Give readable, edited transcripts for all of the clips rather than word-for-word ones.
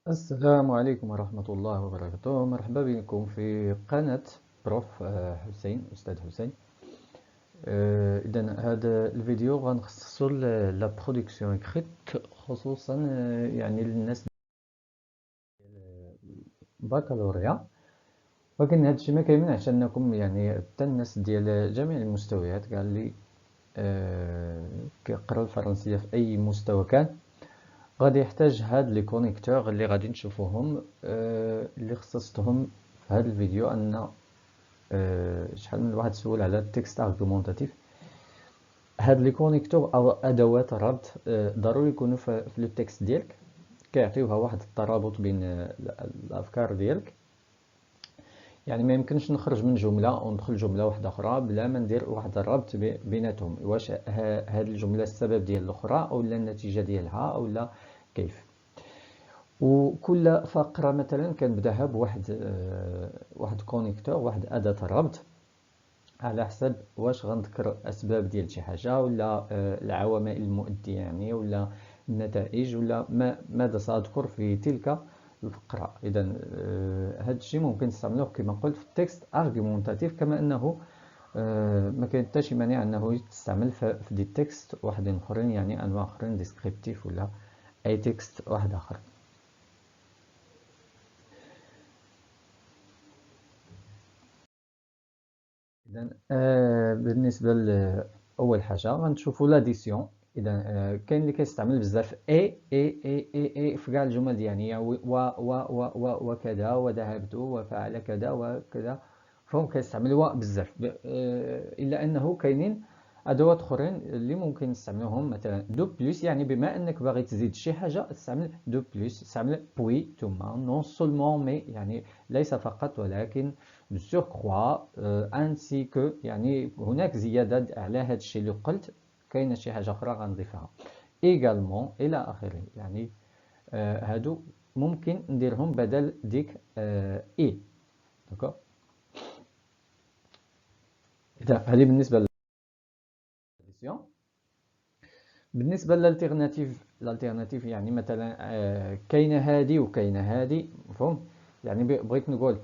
السلام عليكم ورحمة الله وبركاته. مرحبا بكم في قناة بروف حسين، أستاذ حسين. إذا هذا الفيديو غنخصصو لا برودكسيون إكريت، خصوصا يعني للناس بكالوريا. ولكن هذا الشيء ما كيمنعش أنكم يعني حتى الناس ديال جميع المستويات كاع اللي كيقراو الفرنسية في أي مستوى كان غادي يحتاج هاد لي كونيكتور اللي غادي نشوفوهم، اللي خصصتهم في هذا الفيديو. ان شحال من واحد سول على التكست ارغومونتاتيف. هاد لي كونيكتور او ادوات الربط ضروري يكونوا في لو تكست ديالك، كيعطيوها واحد الترابط بين الافكار ديالك. يعني ما يمكنش نخرج من جمله وندخل جمله واحده اخرى بلا ما ندير واحد الربط بيناتهم. واش هاد الجمله السبب ديال الاخرى او لا النتيجه ديالها او لا كيف. وكل فقرة مثلا كنبداها بواحد واحد كونيكتور، واحد أداة الربط، على حسب واش غنذكر أسباب ديال شي حاجة ولا العوامل المؤدية يعني، ولا النتائج، ولا ماذا سأذكر في تلك الفقرة. إذا هذا الشيء ممكن نستعملوه كما قلت في التكست ارغيومونتاتيف، كما أنه ما كاين حتى شي مانع أنه تستعمل في دي تكست واحدين آخرين، يعني أنواع آخرين ديسكريبتيف ولا أي تكست واحد آخر. إذا بالنسبة لأول حاجة غنشوفوا لاديسيون. إذا كاين اللي كيستعمل بزاف اي في كاع الجمل ديالي، وكذا وذهبت وفعل كذا وكذا، فهو كيستعمل بزاف. إلا أنه كاينين أدوات أخرين اللي ممكن نستعملوهم، مثلا دو بلوس. يعني بما أنك باغي تزيد شي حاجة تستعمل دو بلوس، تستعمل بوي ثم نون سولمون مي، يعني ليس فقط ولكن de surcroît ainsi que، يعني هناك زيادة على هذا الشيء اللي قلت، كاينه شي حاجة أخرى غنضيفها également إلى آخره. يعني هادو ممكن نديرهم بدل ديك إي. داكوغ. إذا هذه بالنسبة للاديسيون. بالنسبة للالتيرناتيف يعني مثلا كاينة هادي وكاينة هادي، مفهوم؟ يعني بغيت نقول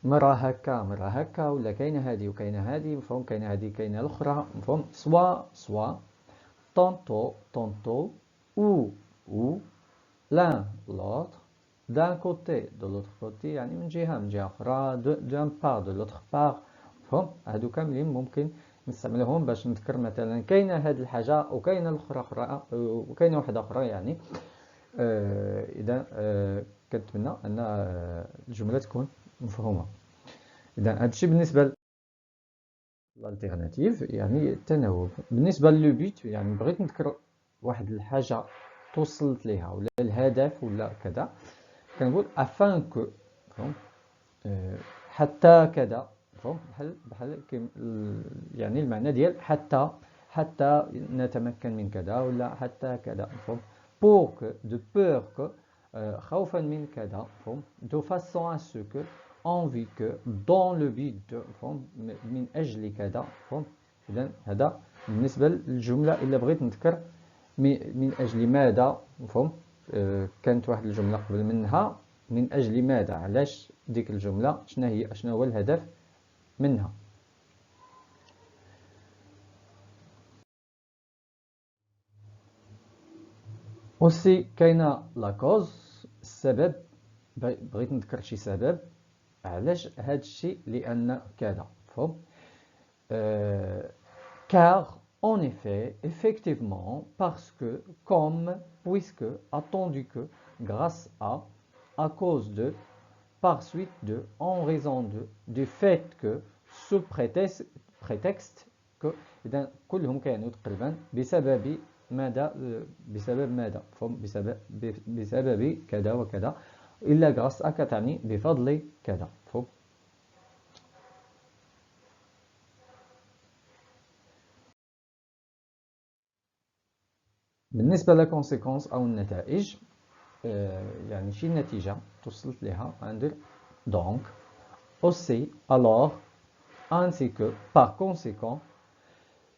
مرة هكا مرة هكا، ولا كاينة هادي وكاينة هادي، مفهوم؟ كاينة هادي كاينة الأخرى، مفهوم؟ سوا tantôt ou l'un l'autre, d'un côté de l'autre côté، يعني من جهة أخرى، d'un part de l'autre part. مفهوم؟ هادو كاملين ممكن نستعملهم باش نذكر مثلا كاينة هاد الحاجة وكاينة الأخرى وكاينة واحدة أخرى يعني. إذا كنتمنى أن الجملة تكون مفهومة. إذا هادشي بالنسبة للالتيرناتيف، يعني التناوب. بالنسبة للبيت، يعني بغيت نذكر واحد الحاجة توصلت ليها ولا الهدف ولا كذا، كنقول افان كو، فهم؟ حتى كذا، فهم؟ يعني المعنى ديال حتى نتمكن من كذا، ولا حتى كذا، فهم؟ بور كو، دو بور كو، خوفا من كذا، فهم؟ دو فاسون ا سو كو، envie que، dans le but de، فهم؟ من أجل كذا، فهم؟ إذا هذا بالنسبة للجملة. إلا بغيت نذكر من أجل ماذا، مفهوم؟ كانت واحد الجملة قبل منها من أجل ماذا، علاش ديك الجملة، شنو هو الهدف منها. أوسي كاينة لا كوز، السبب. بغيت نذكر شي سبب علاش هاد الشيء، لأن كذا، مفهوم؟ Car, en effet, effectivement, parce que, comme, puisque, attendu que, grâce à cause de, par suite de, en raison de, du fait que, sous prétexte que. إذا كلهم كانوا تقريبا بسبب ماذا، بسبب ماذا، بسبب كذا وكذا، إلا grâce à كتعني بفضل كذا، فهم؟ بالنسبة للكونسيكونس أو النتائج، يعني شي نتيجة توصلت لها غندير donc aussi alors ainsi que par conséquent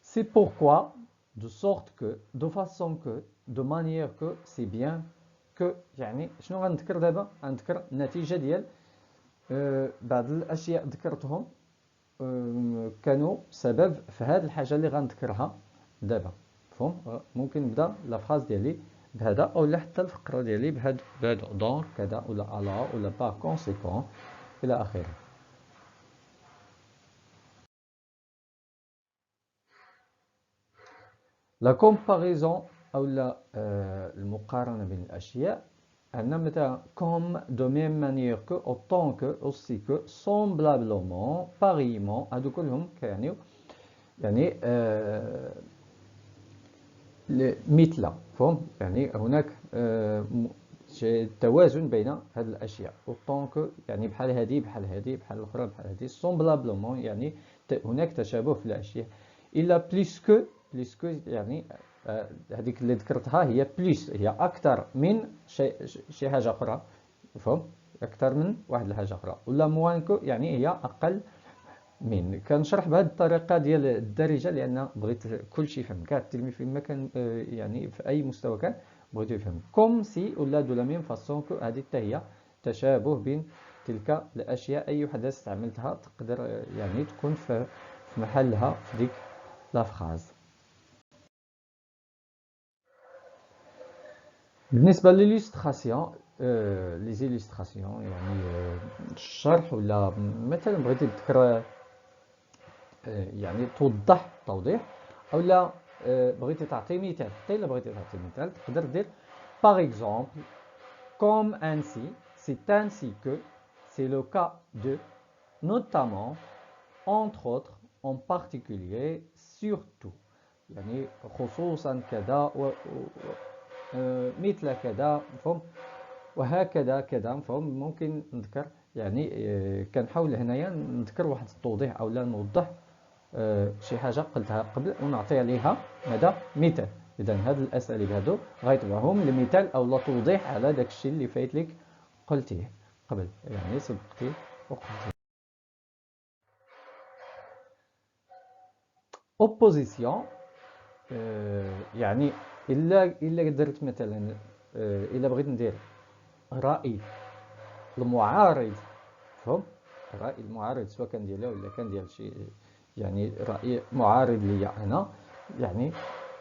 c'est pourquoi de sorte que de façon que de manière que c'est bien كو يعني شنو غنذكر دابا؟ غنذكر النتيجه ديال بعض الاشياء ذكرتهم كانوا سبب في هذه الحاجه اللي غنذكرها دابا. مفهوم؟ ممكن نبدا لا فراز ديالي بهذا او حتى الفقره ديالي بهذا دونك كذا ولا الا ولا با كونسيكون الى اخره. لا كومباريزون او لا المقارنه بين الاشياء عندنا مثلا comme de même manière que autant que aussi que semblablement pareillement هادو كلهم كيعنيو يعني مثل. فهم؟ يعني هناك توازن بين هذه الاشياء autant que يعني بحال هذه بحال هذه بحال الاخرى بحال هذه semblablement يعني هناك تشابه في الاشياء. الا plus que يعني هذيك اللي ذكرتها هي بليس هي اكثر من شي حاجه اخرى. فهم؟ اكثر من واحد الحاجه اخرى. ولا موان كو يعني هي اقل من. كنشرح بهذه الطريقه ديال الدارجه لان بغيت كلشي يفهم كاع التلميذ فيما كان يعني في اي مستوى كان بغيتو يفهم كوم سي ولا دو لا ميم فاسون كو. هذه حتى هي تشابه بين تلك الاشياء. اي وحده استعملتها تقدر يعني تكون في محلها في ديك لا فراز. بالنسبه للإليستراسيون لي زيليستراسيون يعني الشرح ولا مثلا بغيتي تذكر يعني توضح توضيح او لا بغيتي تعطي مثال. حتى الا بغيتي تعطي مثال تقدر دير par exemple comme ainsi c'est ainsi que c'est le cas de notamment entre autres en particulier surtout يعني خصوصا كذا مثل كذا. مفهوم؟ وهكذا كذا. مفهوم؟ ممكن نذكر يعني كنحاول هنايا نذكر واحد التوضيح او لا نوضح شي حاجه قلتها قبل ونعطي عليها ماذا مثال. اذا هاد الاساليب هادو غيتبعهم المثال او لا توضيح على داك الشيء اللي فايت لك قلتيه قبل يعني سبقتي وقلتيه. اوبوزيسيون يعني الا درت مثلا الا بغيت ندير رأي المعارض. فهم؟ الرأي المعارض سواء كان ديالي ولا كان ديال شي يعني رأي معارض ليا أنا يعني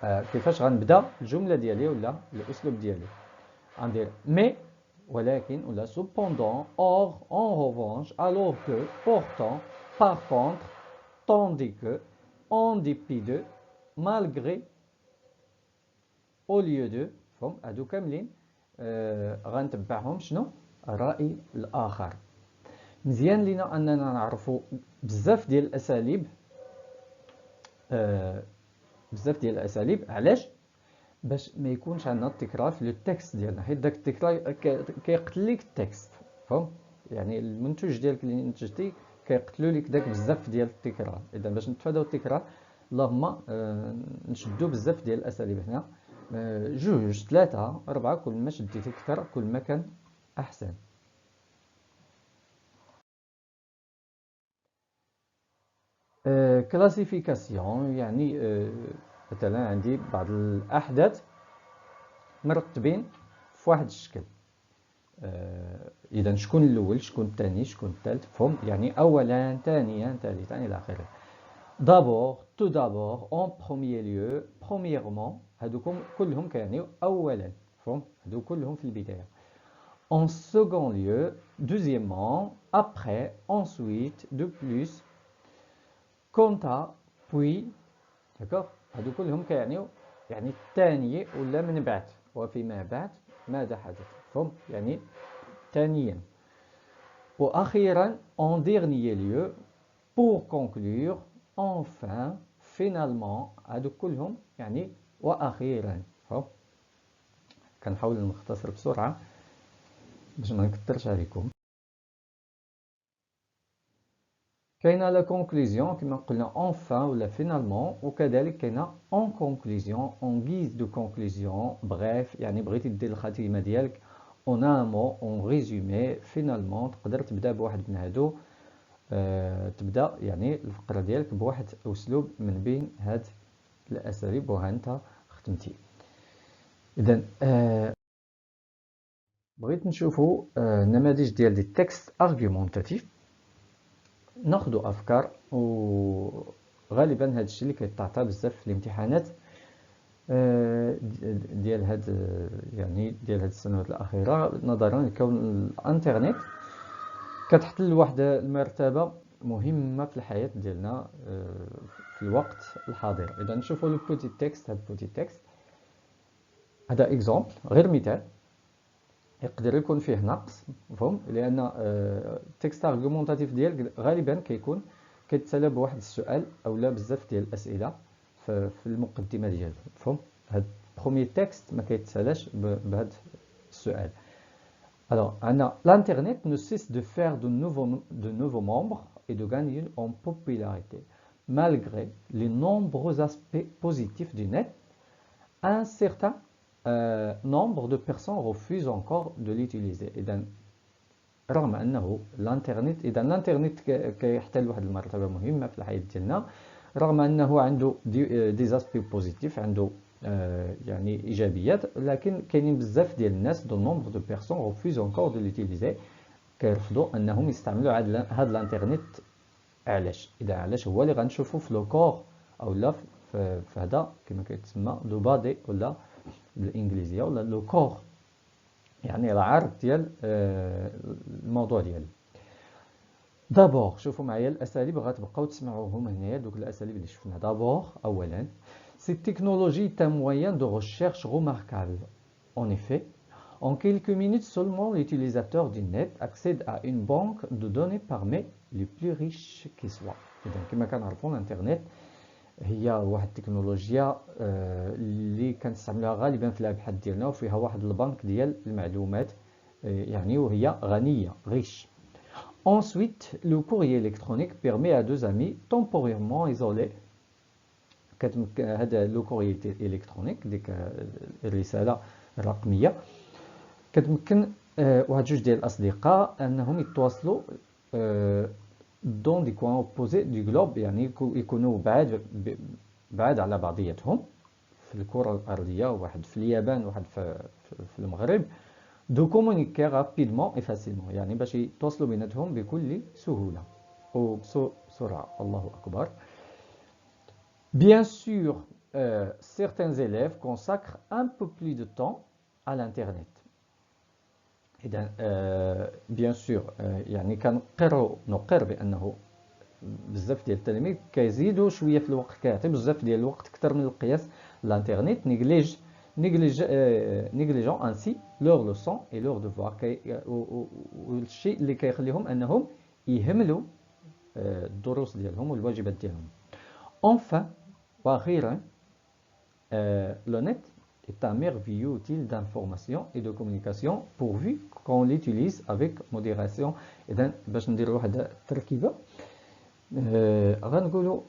كيفاش غنبدا الجملة ديالي ولا الأسلوب ديالي. غندير مي ولكن ولا cependant or en revanche alors que pourtant par contre tandis que en dépit de malgré au lieu de. فهم؟ هادو كاملين غنتبعهم شنو؟ الرأي الآخر. مزيان لينا اننا نعرفوا بزاف ديال الاساليب بزاف ديال الاساليب. علاش؟ باش ما يكونش عندنا التكرار في لو تكست ديالنا حيت داك التكرار كيقتل لك التكست. فهم؟ يعني المنتوج ديالك اللي نتجتي كيقتلوا لك داك بزاف ديال التكرار. اذا باش نتفاداو التكرار اللهم نشدوا بزاف ديال الاساليب هنا جوج ثلاثه اربعه. كل ما شديتي اكثر كل ما كان احسن. كلاسيفيكاسيون يعني مثلا عندي بعض الأحداث مرتبين في واحد الشكل. إذا شكون الأول شكون الثاني شكون الثالث. فهم؟ يعني أولا ثانيا ثالثا إلى آخره. دابور تو دابور اون بروميير ليو برومييرمون. هادوكم كلهم كيعنيو أولا. فهم؟ هادو كلهم في البداية. En second lieu, deuxièmement, après, ensuite, de plus, كونتا بوي. داكوغ؟ هادو كلهم كيعنيو يعني الثاني ولا من بعد وفيما بعد ماذا حدث. فهم؟ يعني ثانيا. واخيرا en dernier lieu pour conclure enfin finalement. هادو كلهم يعني واخيرا. فهم؟ كنحاول نختصر بسرعه باش ما نكثرش عليكم. كاينه لا كونكلوزيون كما قلنا enfin ولا finalement. وكذلك كاينه en conclusion en guise de conclusion. bref يعني بغيتي دير الخاتمه ديالك en un mot en résumé finalement. تقدر تبدا بواحد من هادو تبدا يعني الفقره ديالك بواحد اسلوب من بين هاد الاساليب وها انت ختمتي. اذا بغيت نشوفوا نماذج ديال دي تكست ارغيومونتاتيف، ناخذوا افكار، وغالبا هذا الشيء اللي كيتعطى بزاف في الامتحانات ديال هاد ديال هاد السنوات الاخيره، نظرا لكون الانترنت كتحتل واحد المرتبه مهمه في الحياه ديالنا في الوقت الحاضر. اذا نشوفوا لو بوتي تكست، هاد البوتي تكست هذا اكزومبل غير مثال، يقدر يكون فيه نقص مفهوم، لان التكست ارغيومونتاتيف ديالك غالبا كيتسالى بواحد السؤال او لا بزاف ديال الاسئله في المقدمه ديالو مفهوم. هاد بروميير تكست ما كيتسالاش بهذا السؤال. Alors, l'Internet ne cesse de faire de nouveaux membres et de gagner en popularité. Malgré les nombreux aspects positifs du net, un certain nombre de personnes refusent encore de l'utiliser. رغم انه الانترنت، اذا الانترنت كيحتل واحد المرتبه مهمه في الحياه ديالنا، رغم انه عنده دي زاسبي بوزيتيف، عنده يعني ايجابيات، لكن كاينين بزاف ديال الناس دو نومبر دو بيرسون ريفوز انكور دو ليوتيليزي، كيرفضوا انهم يستعملوا هذا الانترنت. علاش؟ اذا علاش هو اللي غنشوفوا في لو كور او لا في هذا كما كيتسمى دو بادي ولا بالانجليزيه ولا لو كور، يعني العرض ديال الموضوع ديالي. دابور شوفوا معايا الاساليب غتبقاو تسمعوهم هنايا، دوك الاساليب اللي شفنا. دابور اولا cette technologie est un moyen de recherche remarquable. En effet, en quelques minutes seulement, l'utilisateur du net accède à une banque de données parmi les plus riches qui soient. إذا كما كنعرفوا الانترنت هي واحد التكنولوجيا اللي كنستعملوها غالبا في الابحاث ديالنا، وفيها واحد البنك ديال المعلومات يعني، وهي غنيه ريش. Ensuite, le courrier électronique permet à deux amis temporairement isolés. هذا لو كوريي الكترونيك، ديك الرساله الرقميه، كتمكن واحد جوج ديال الاصدقاء انهم يتواصلوا دون دي كوان اوبوزي دو جلوب، يعني يكونوا بعاد على بعضياتهم في الكره الارضيه، واحد في اليابان واحد في المغرب، دو كومونيكي رابيدمون اي فاسيلمون، يعني باش يتواصلوا بيناتهم بكل سهوله وبسرعه. الله اكبر. Bien sûr, certains élèves consacrent un peu plus de temps à l'Internet. إذا bien sûr يعني نقر بأنه بزاف ديال التلاميذ كيزيدوا شوية في الوقت، كيعطي بزاف ديال الوقت أكثر من القياس l'Internet، négligeant ainsi leurs leçons et leurs devoirs. والشيء اللي كيخليهم أنهم يهملوا الدروس ديالهم والواجبات ديالهم. Enfin, وأخيرا, le net est un merveilleux outil d'information et de communication pourvu qu'on l'utilise avec modération. إذا باش نديروا واحد التركيبة غنقولوا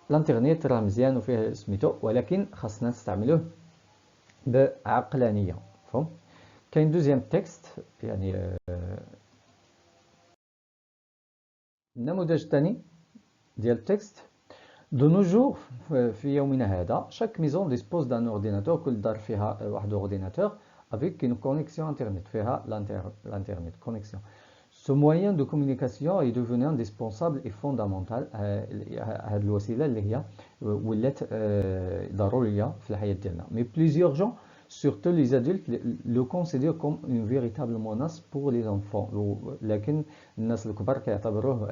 الانترنت راه مزيان وفيه سميتو، ولكن خاصنا نستعملوه بعقلانية فهم. كاين دوزيام تكست، يعني النموذج الثاني ديال التكست. De nos jours, في يومنا هذا, chaque maison dispose d'un ordinateur, كل دار فيها واحد ordinateur avec une connexion internet, فيها l'internet connexion. Ce moyen de communication est devenu indispensable et fondamental. هذه الوسيلة اللي هي ولات ضرورية في الحياة ديالنا. Mais plusieurs gens, surtout les adultes, le considèrent comme une véritable menace pour les enfants. لكن الناس الكبار كيعتبروه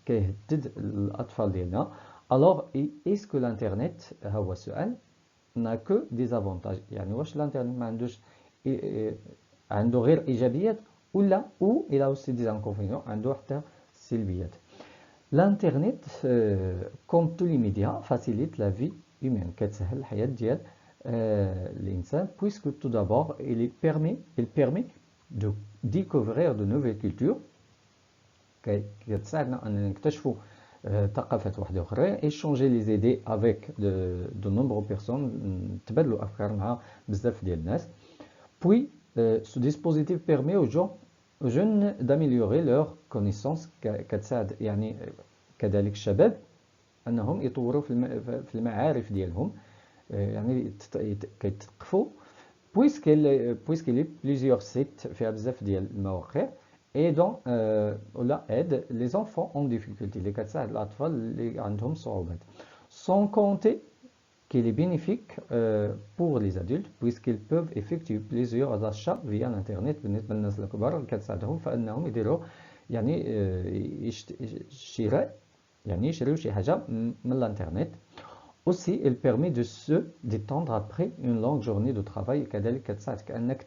كيهدد الأطفال ديالنا. Alors, est-ce que l'Internet, هو السؤال, n'a que des avantages؟ يعني واش الانترنت ما عندوش عنده غير ايجابيات ولا ou il a aussi des inconvénients، عنده حتى سلبيات. الانترنت comme tous les médias facilite la vie humaine، كتسهل الحياة ديال الانسان، puisque tout d'abord il permet de découvrir de nouvelles cultures، كتساعدنا ان نكتشفوا ثقافات واحدة أخرى، échanger les idées avec de nombreuses personnes، نتبادلوا أفكار مع بزاف ديال الناس. Puis ce dispositif permet aux jeunes d'améliorer leurs connaissances، كتساعد يعني كذلك الشباب أنهم يطوروا في المعارف ديالهم، يعني كيتثقفوا puisqu'il y a plusieurs sites فيها بزاف ديال المواقع et donc ولا aide les enfants en difficulté اللي كتساعد الأطفال اللي عندهم صعوبات sans compter qu'il est bénéfique pour les adultes puisqu'ils peuvent effectuer plusieurs achats via l'internet. بالنسبة للناس الكبار اللي كتساعدهم فإنهم يديروا يعني شراء يعني يشريوا شي حاجة من الانترنت. Aussi, il permet de se détendre après une longue journée de travail. كذلك كتساعدك أنك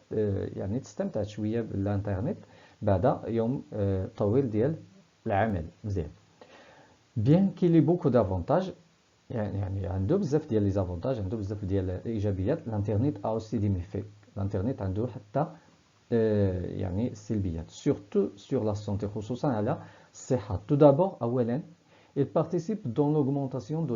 يعني تستمتع شوية بالانترنت بعد يوم طويل ديال العمل مزيان. Bien qu'il ait beaucoup d'avantages يعني عنده بزاف ديال لي زافونتاج عنده بزاف ديال الايجابيات الانترنت ا اوسي دي ميفي الانترنت عنده حتى يعني السلبيات surtout sur la santé خصوصا على الصحة. tout d'abord اولا il participe dans l'augmentation de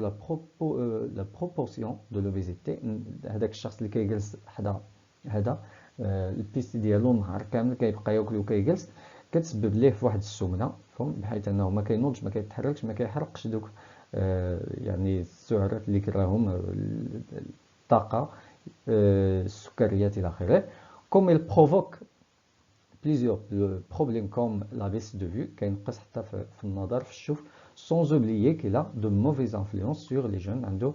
la proportion de l'obésité. هذاك الشخص اللي كيجلس حدا هذا البيسي ديالو النهار كامل كيبقى ياكل وكيجلس كتسبب ليه في واحد السمنه بحيث انه ما كينوضش ما كيتحركش ما كيحرقش دوك يعني السعرات اللي كراهم الطاقه السكريات الى اخره. comme il provoque plusieurs problèmes comme la baisse de vue كينقص حتى في النظر في الشوف sans oublier qu'il a de mauvaises influences sur les jeunes عنده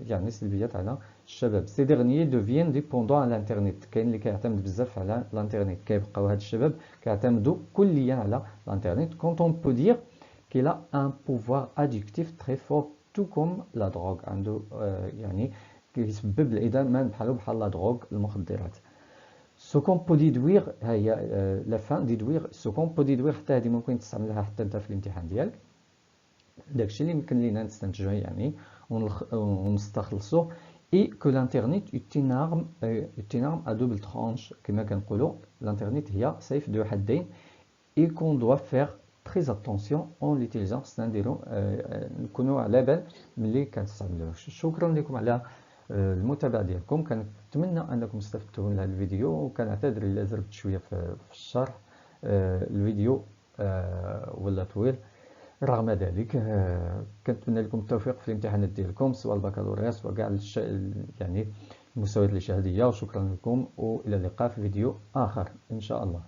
يعني سلبيات على الشباب. ces derniers deviennent dépendants à l'internet. كاين اللي كيعتمد بزاف على الانترنت كيبقاو هاد الشباب كيعتمدوا كليا على الانترنت. quand on peut dire qu'il a un pouvoir addictif très fort tout comme la drogue عنده يعني كيسبب الادمان بحال لا دروغ المخدرات. ce qu'on peut déduire هي لا فان déduire ce qu'on peut déduire حتى هذه ممكن تستعملها حتى انت في الامتحان ديالك. داكشي اللي يمكن لينا نستنتجوه يعني ونستخلصوه et que l'internet est une arme à double tranche كما كنقولوا الانترنت هي سيف ذو حدين et qu'on doit faire très attention en l'utilisant. خصنا نديرو نكونوا على بال ملي كنستعملوه. شكرا لكم على المتابعه ديالكم. كنتمنى انكم استفدتوا من هذا الفيديو وكنعتذر الا زربت شويه في الشرح الفيديو ولا طويل. رغم ذلك كنتمنى لكم التوفيق في الامتحانات ديالكم سواء البكالوريوس سواء كاع يعني المستويات الشهاديه. وشكرا لكم والى اللقاء في فيديو اخر ان شاء الله.